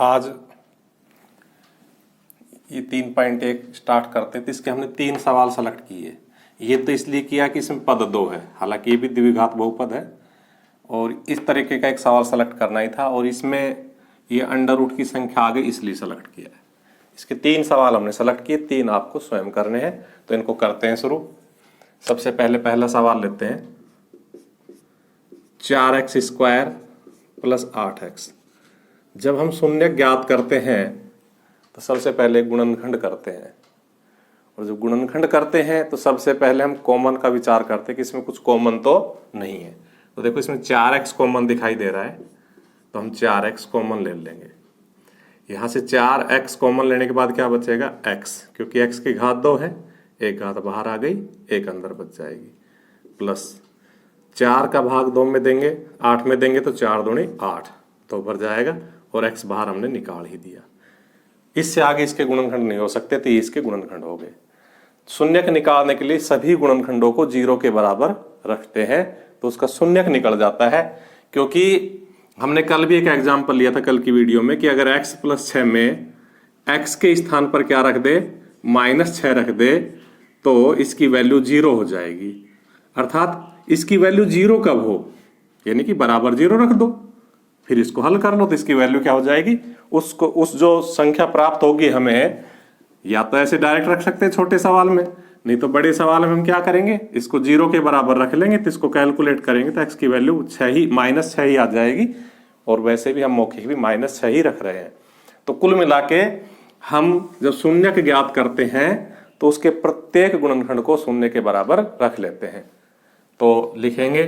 आज ये 3.1 स्टार्ट करते थे। इसके हमने 3 सवाल सेलेक्ट किए। ये तो इसलिए किया कि इसमें पद 2 है, हालांकि ये भी द्विघात बहुपद है, और इस तरीके का एक सवाल सेलेक्ट करना ही था, और इसमें ये अंडर रूट की संख्या आ गई इसलिए सेलेक्ट किया है। इसके 3 सवाल हमने सेलेक्ट किए, 3 आपको स्वयं करने हैं, तो इनको करते हैं शुरू। सबसे पहले पहला सवाल लेते हैं, 4x² प्लस 8x। जब हम शून्य ज्ञात करते हैं तो सबसे पहले गुणनखंड करते हैं, और जब गुणनखंड करते हैं तो सबसे पहले हम कॉमन का विचार करते हैं कि इसमें कुछ कॉमन तो नहीं है। तो देखो इसमें 4x कॉमन दिखाई दे रहा है, तो हम 4x कॉमन ले लेंगे। यहाँ से 4x कॉमन लेने के बाद क्या बचेगा, x, क्योंकि x की घात 2 है, एक घात बाहर आ गई, एक अंदर बच जाएगी, प्लस 4 का भाग 2 में देंगे, 8 में देंगे तो 4 दूनी 8, तो भर जाएगा, और x बाहर हमने निकाल ही दिया। इससे आगे इसके गुणनखंड नहीं हो सकते, तो ये इसके गुणनखंड हो गए। शून्यक निकालने के लिए सभी गुणनखंडों को 0 के बराबर रखते हैं, तो उसका शून्यक निकल जाता है। क्योंकि हमने कल भी एक एग्जाम्पल लिया था कल की वीडियो में कि अगर x + 6 में x के स्थान पर क्या रख दे, -6 रख दे, तो इसकी वैल्यू 0 हो जाएगी। अर्थात इसकी वैल्यू 0 कब हो, यानी कि बराबर 0 रख दो, फिर इसको हल कर लो, तो इसकी वैल्यू क्या हो जाएगी, उस जो संख्या प्राप्त होगी हमें, या तो ऐसे डायरेक्ट रख सकते हैं छोटे सवाल में, नहीं तो बड़े सवाल में हम क्या करेंगे, इसको 0 के बराबर रख लेंगे, तो इसको कैलकुलेट करेंगे तो x की वैल्यू -6 ही आ जाएगी। और वैसे भी हम मौखिक भी -6 ही रख रहे हैं। तो कुल मिला के हम जब शून्यक ज्ञात करते हैं तो उसके प्रत्येक गुणनखंड को शून्य के बराबर रख लेते हैं। तो लिखेंगे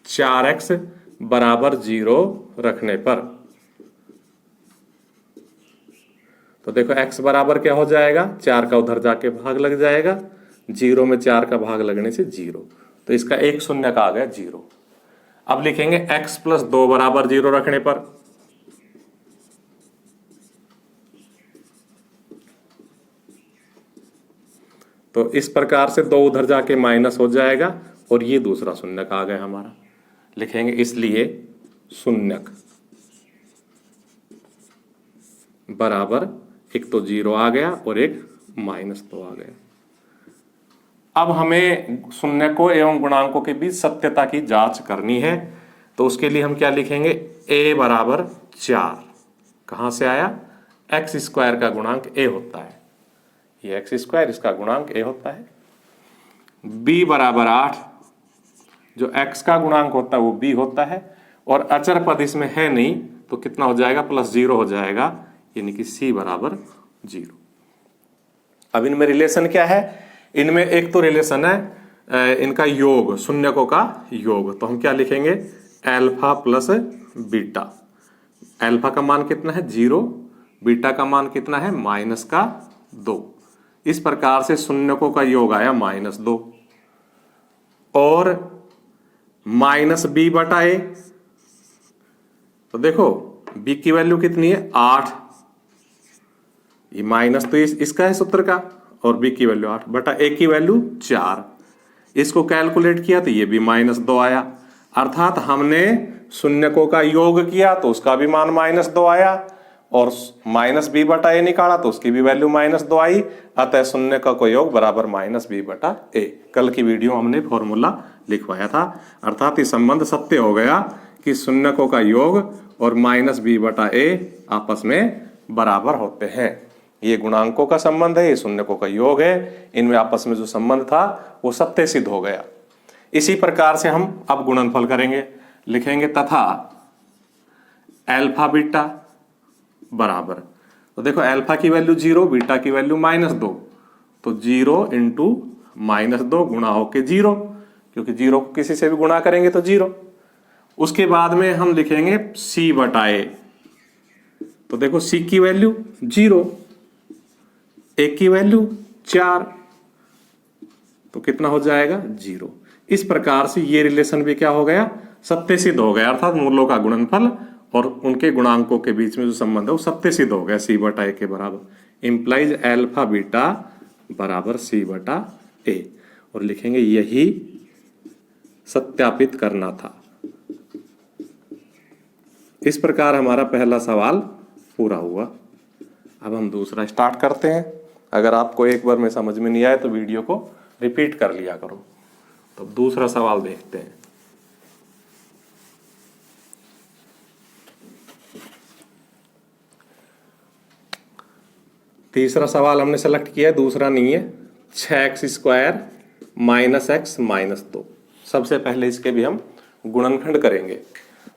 4x बराबर 0 रखने पर, तो देखो x बराबर क्या हो जाएगा, 4 का उधर जाके भाग लग जाएगा, 0 में 4 का भाग लगने से 0, तो इसका एक शून्य का आ गया 0। अब लिखेंगे x + 2 बराबर 0 रखने पर, तो इस प्रकार से 2 उधर जाके माइनस हो जाएगा, और ये दूसरा शून्यक आ गया हमारा। लिखेंगे इसलिए शून्यक बराबर, एक तो 0 आ गया और एक -2 आ गया। अब हमें शून्यकों एवं गुणांकों के बीच सत्यता की जांच करनी है, तो उसके लिए हम क्या लिखेंगे, a बराबर 4 कहां से आया, x² का गुणांक a होता है, ये x², इसका गुणांक a होता है। b बराबर 8, जो x का गुणांक होता है वो b होता है, और अचर पद इसमें है नहीं, तो कितना हो जाएगा, +0 हो जाएगा, यानी कि c बराबर 0। अब इनमें रिलेशन क्या है, इनमें एक तो रिलेशन है इनका योग, शून्यकों का योग, तो हम क्या लिखेंगे, अल्फा प्लस बीटा। अल्फा का मान कितना है, 0, बीटा का मान कितना है, -2। इस प्रकार से शून्यकों का योग आया -2, और -b/a, तो देखो b की वैल्यू कितनी है, 8, ये माइनस तो इसका है सूत्र का, और b की वैल्यू 8/a की वैल्यू 4, इसको कैलकुलेट किया तो ये भी -2 आया। अर्थात हमने शून्यकों का योग किया तो उसका भी मान -2 आया, और -b/a निकाला तो उसकी भी वैल्यू -2 आई। अतः शून्यकों का योग बराबर -b/a। कल की वीडियो हमने फॉर्मूला लिखवाया था। अर्थात ये संबंध सत्य हो गया कि शून्यकों का योग और -b/a आपस में बराबर होते हैं। ये गुणांकों का संबंध है, ये शून्यकों का योग है, इनमें आपस में जो संबंध था वो सत्य सिद्ध हो गया। इसी प्रकार से हम अब गुणनफल करेंगे। लिखेंगे तथा अल्फा बीटा बराबर, तो देखो अल्फा की वैल्यू 0, बीटा की वैल्यू -2, तो 0 × -2 गुणा होके 0, क्योंकि 0 को किसी से भी गुणा करेंगे तो 0। उसके बाद में हम लिखेंगे c/a, तो देखो c की वैल्यू 0, a की वैल्यू 4, तो कितना हो जाएगा, 0। इस प्रकार से ये रिलेशन भी क्या हो गया, सत्य सिद्ध हो गया। अर्थात मूलों का गुणनफल और उनके गुणांकों के बीच में जो संबंध है वो सत्य सिद्ध हो गया, c/a के बराबर। इंप्लाइज अल्फा बीटा बराबर c/a, और लिखेंगे यही सत्यापित करना था। इस प्रकार हमारा पहला सवाल पूरा हुआ। अब हम दूसरा स्टार्ट करते हैं। अगर आपको एक बार में समझ में नहीं आए तो वीडियो को रिपीट कर लिया करो। तो दूसरा सवाल देखते हैं। तीसरा सवाल हमने सेलेक्ट किया है, दूसरा नहीं है। 6x² minus x minus 2। सबसे पहले इसके भी हम गुणनखंड करेंगे।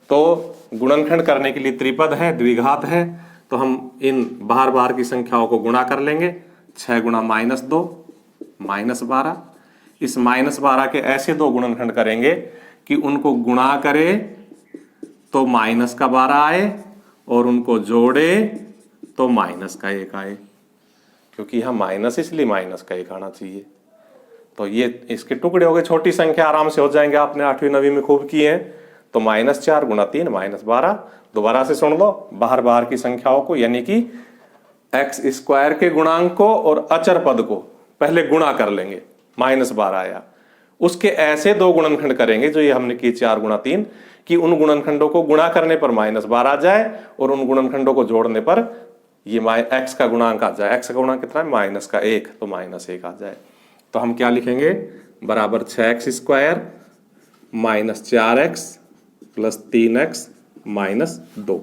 तो गुणनखंड करने के लिए त्रिपद है, द्विघात है, तो हम इन बाहर बाहर की संख्याओं को गुणा कर लेंगे। 6 गुणा -2 -12। इस -12 के ऐसे दो गुणनखंड करेंगे कि उनको गुणा करे तो -12 आए और उनको जोड़े तो -1 आए, क्योंकि यहाँ माइनस इसलिए -1 आना चाहिए। तो ये इसके टुकड़े हो गए, छोटी संख्या आराम से हो जाएंगे, आपने 8वीं 9वीं में खूब किए हैं। तो -4 गुणा 3 -12। दोबारा से सुन लो, बाहर बाहर की संख्याओं को यानी कि x² के गुणांक को और अचर पद को पहले गुणा कर लेंगे, -12 आया। उसके ऐसे दो गुणनखंड करेंगे जो ये हमने किए 4 गुणा 3, कि उन गुणनखंडों को गुणा करने पर -12 आ जाए और उन गुणनखंडों को जोड़ने पर ये x का गुणांक आ जाए। x का गुणांक कितना है? -1, तो -1 आ जाए। तो हम क्या लिखेंगे? बराबर 6x² minus 4x plus 3x minus 2।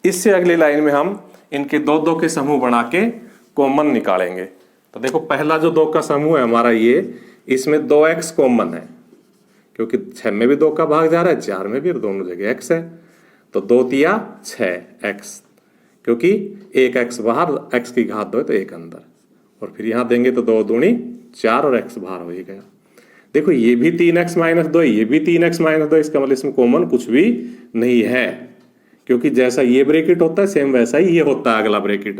इससे अगली लाइन में हम इनके दो दो के समूह बना के कॉमन निकालेंगे। तो देखो पहला जो 2 का समूह है हमारा ये, इसमें 2x कॉमन है, क्योंकि 6 में भी 2 का भाग जा रहा है, 4 में भी, दोनों जगह x है। तो 2 तिया 6x, क्योंकि 1x बाहर, x की घात 2 तो 1 अंदर, और फिर यहां देंगे तो 2 दूनी 4 और x बाहर हो ही गया। देखो ये भी 3x माइनस 2, ये भी 3x माइनस 2, इसका मतलब इसमें कॉमन कुछ भी नहीं है, क्योंकि जैसा ये ब्रैकेट होता है सेम वैसा ही ये होता है अगला ब्रैकेट।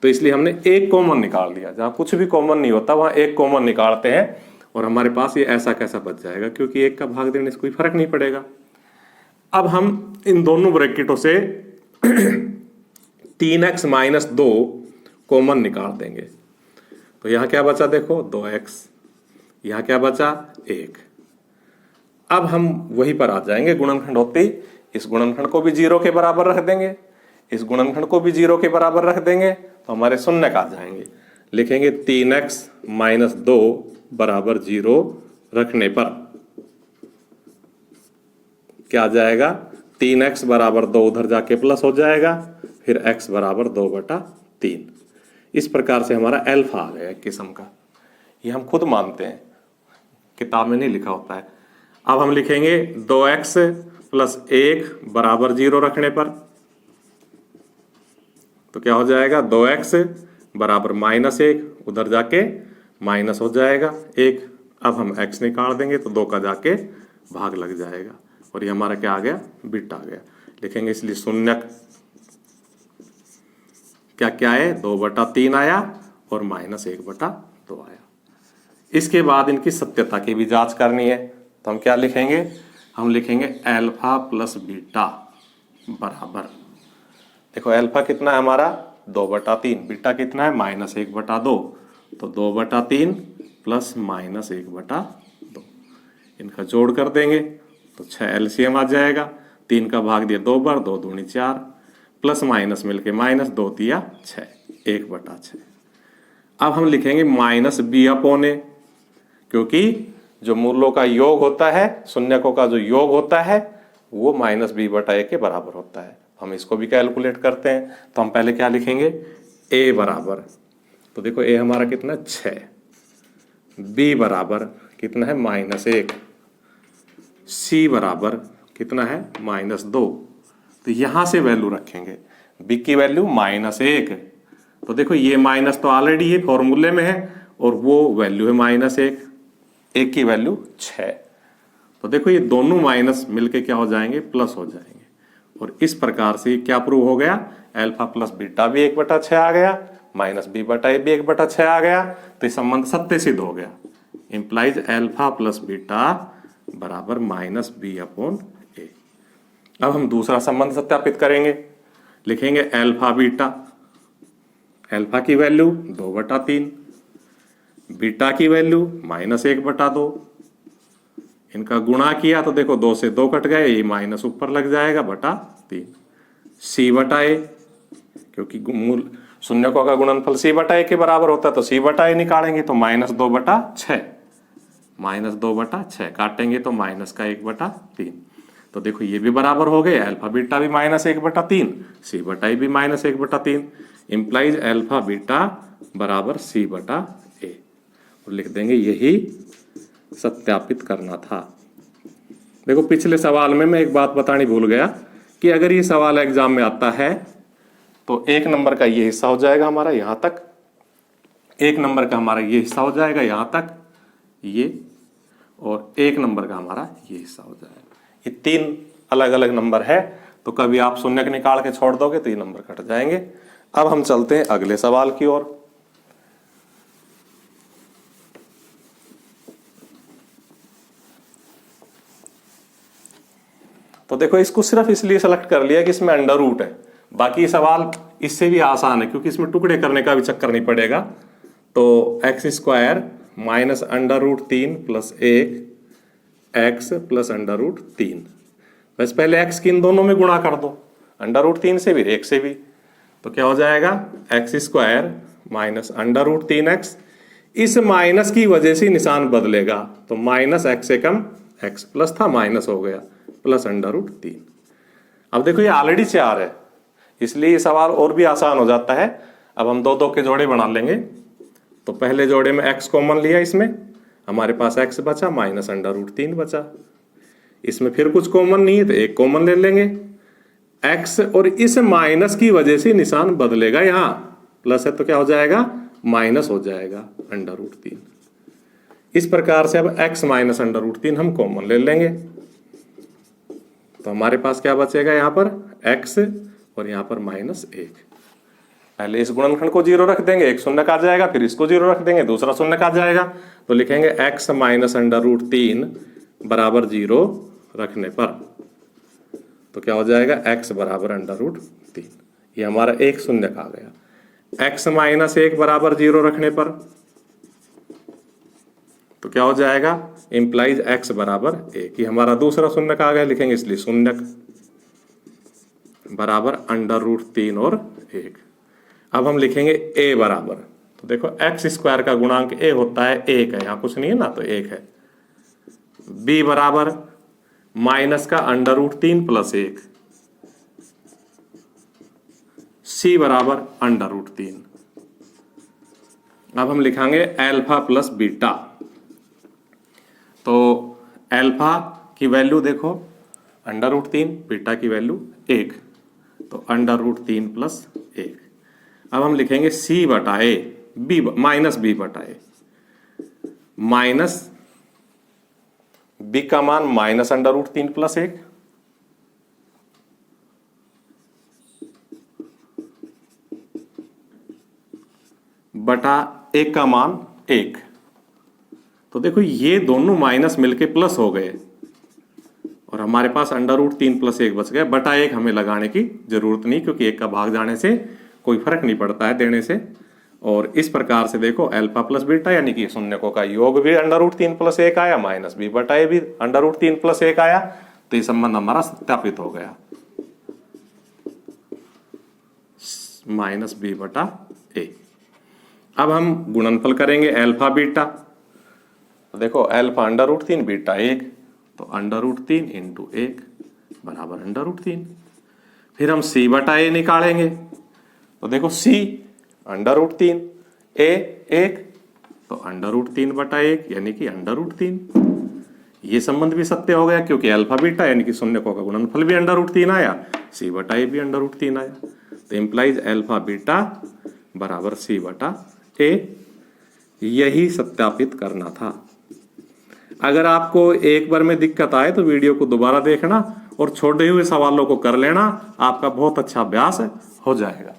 तो इसलिए हमने एक कॉमन निकाल दिया। जहां कुछ भी कॉमन नहीं होता वहां एक कॉमन निकालते हैं और हमारे पास ये ऐसा कैसा बच जाएगा, क्योंकि 1 का भाग देने से कोई फर्क नहीं पड़ेगा। अब हम इन दोनों ब्रैकेटों से 3x माइनस 2 कॉमन निकाल देंगे। तो यहां क्या बचा? देखो 2x, यहां क्या बचा? 1। अब हम वहीं पर आ जाएंगे, गुणनखंड होते ही इस गुणनखंड को भी 0 के बराबर रख देंगे, इस गुणनखंड को भी 0 के बराबर रख देंगे, तो हमारे शून्य आ जाएंगे। लिखेंगे 3x माइनस 2 बराबर 0 रखने पर क्या आ जाएगा? 3x बराबर 2 उधर जाके प्लस हो जाएगा, फिर x बराबर 2/3। इस प्रकार से हमारा अल्फा आ गया किस्म का। ये हम खुद मानते हैं, किताब में नहीं लिखा होता है। अब हम लिखेंगे 2x प्लस 1 बराबर 0 रखने पर तो क्या हो जाएगा? 2x बराबर -1, उधर जाके माइनस हो जाएगा 1। अब हम x निकाल देंगे तो 2 का जाके भाग लग जाएगा, और ये हमारा क्या आ गया? बिट आ गया। लिखेंगे इसलिए शून्यक क्या क्या है? 2/3 आया और -1/2 आया। इसके बाद इनकी सत्यता की भी जांच करनी है, तो हम क्या लिखेंगे? हम लिखेंगे अल्फा प्लस बीटा बराबर, देखो अल्फा कितना है हमारा? 2/3, बीटा कितना है? -1/2, तो 2/3 प्लस -1/2। इनका जोड़ कर देंगे तो 6 एलसीएम आ जाएगा। 3 का भाग दिया 2 बार, 2 दूनी 4, प्लस माइनस मिलके माइनस, 2 तिया 6, 1/6। अब हम लिखेंगे -b/a, क्योंकि जो मूलों का योग होता है, शून्यकों का जो योग होता है वो -b/a के बराबर होता है। हम इसको भी कैलकुलेट करते हैं, तो हम पहले क्या लिखेंगे? a बराबर, तो देखो a हमारा कितना? 6, b बराबर कितना है? -1, c बराबर कितना है? -2। तो यहां से वैल्यू रखेंगे, b की वैल्यू -1, तो देखो ये माइनस तो ऑलरेडी है फॉर्मूले में है, और वो वैल्यू है -1, 1 की वैल्यू 6। तो देखो ये दोनों माइनस मिलके क्या हो जाएंगे? प्लस हो जाएंगे। और इस प्रकार से क्या प्रूव हो गया? अल्फा प्लस बीटा भी 1/6 आ गया, -b/a भी 1/6 आ गया। तो ये संबंध सत्य सिद्ध हो गया। इंप्लाइज अल्फा प्लस बीटा बराबर -b/a। अब हम दूसरा संबंध सत्यापित करेंगे। लिखेंगे अल्फा बीटा, अल्फा की वैल्यू 2/3, बीटा की वैल्यू -1/2। इनका गुणा किया तो देखो 2 से 2 कट गए, ये माइनस ऊपर लग जाएगा /3। c/a क्योंकि मूल शून्यकों का गुणनफल c बटा ए के बराबर होता है, तो c बटा ए निकालेंगे तो -2/6, -2/6 काटेंगे तो माइनस का 1/3। तो देखो ये भी बराबर हो गए, अल्फा बीटा भी -1/3, c बटा ए भी -1/3, इंप्लाइज अल्फा बीटा बराबर c बटा ए। और लिख देंगे यही सत्यापित करना था। देखो पिछले सवाल में मैं एक बात बतानी भूल गया कि अगर ये सवाल एग्जाम में आता है तो 1 नंबर का ये हिस्सा हो जाएगा हमारा यहां तक, 1 नंबर का हमारा ये हिस्सा हो जाएगा यहां तक ये, और 1 नंबर का हमारा ये हिस्सा हो जाएगा। ये 3 अलग अलग नंबर है, तो कभी आप शून्य निकाल के छोड़ दोगे तो ये नंबर कट जाएंगे। अब हम चलते हैं अगले सवाल की ओर। तो देखो इसको सिर्फ इसलिए सेलेक्ट कर लिया कि इसमें अंडर रूट है, बाकी सवाल इससे भी आसान है क्योंकि इसमें टुकड़े करने का भी चक्कर नहीं पड़ेगा। तो x² minus √3 plus 1 x plus √3। बस पहले x की इन दोनों में गुणा कर दो, √3 से भी 1 से भी, तो क्या हो जाएगा x² माइनस √3x। इस माइनस की वजह से निशान बदलेगा, तो माइनस x से कम, x प्लस था माइनस हो गया, प्लस √3। अब देखो ये ऑलरेडी 4 है, इसलिए ये सवाल और भी आसान हो जाता है। अब हम 2 के जोड़े बना लेंगे। तो पहले जोड़े में x कॉमन लिया, इसमें हमारे पास x बचा माइनस √3 बचा। इसमें फिर कुछ कॉमन नहीं है तो 1 कॉमन ले लेंगे x, और इस माइनस की वजह से निशान बदलेगा, यहाँ प्लस है तो क्या हो जाएगा माइनस हो जाएगा √3। इस प्रकार से अब x माइनस √3 हम कॉमन ले लेंगे, तो हमारे पास क्या बचेगा यहाँ पर x और यहाँ पर -1। पहले इस गुणनखंड को 0 रख देंगे, एक शून्य का जाएगा, फिर इसको 0 रख देंगे, दूसरा शून्य का जाएगा, तो लिखेंगे x माइनस √3 बराबर 0 रखने पर, तो क्या हो जाएगा x बराबर √3। ये हमारा एक शून्य का आ गया। x माइनस 1 बराबर 0 रखने पर तो क्या हो जाएगा इंप्लाइज x बराबर 1। ये हमारा दूसरा शून्य का आ गया, लिखेंगे इसलिए शून्य बराबर √3 और 1। अब हम लिखेंगे a बराबर, तो देखो x² का गुणांक a होता है 1 है, यहाँ कुछ नहीं है ना, तो 1 है। b बराबर माइनस का √3 प्लस 1, c बराबर √3। अब हम लिखेंगे अल्फा प्लस बीटा। तो अल्फा की वैल्यू देखो √3, बीटा की वैल्यू 1, तो √3 प्लस 1। अब हम लिखेंगे c बटा a, b माइनस b बटा a, माइनस b का मान माइनस √3 प्लस 1, बटा 1 का मान 1। तो देखो ये दोनों माइनस मिलके प्लस हो गए और हमारे पास √3 प्लस 1 बच गया। बटा 1 हमें लगाने की जरूरत नहीं, क्योंकि 1 का भाग जाने से कोई फर्क नहीं पड़ता है देने से। और इस प्रकार से देखो अल्फा प्लस बीटा यानी कि शून्यकों का योग भी √3 प्लस 1 आया, माइनस b बटा a भी √3 प्लस 1 आया, तो ये संबंध हमारा सत्यापित हो गया, माइनस b बटा a। अब हम गुणनफल करेंगे अल्फा बीटा। तो देखो अल्फा √3 बीटा 1, तो √3 इंटू 1 बराबर √3। फिर हम c बटा a निकालेंगे, तो देखो c √3 a 1, तो √3 बटा 1 यानी कि √3। ये संबंध भी सत्य हो गया क्योंकि अल्फा बीटा यानी कि शून्यकों का गुणनफल भी √3 आया, c बटा a भी √3 आया, तो इंप्लाइज अल्फा बीटा बराबर c बटा a। यही सत्यापित करना था। अगर आपको एक बार में दिक्कत आए तो वीडियो को दोबारा देखना और छोड़े हुए सवालों को कर लेना, आपका बहुत अच्छा अभ्यास हो जाएगा।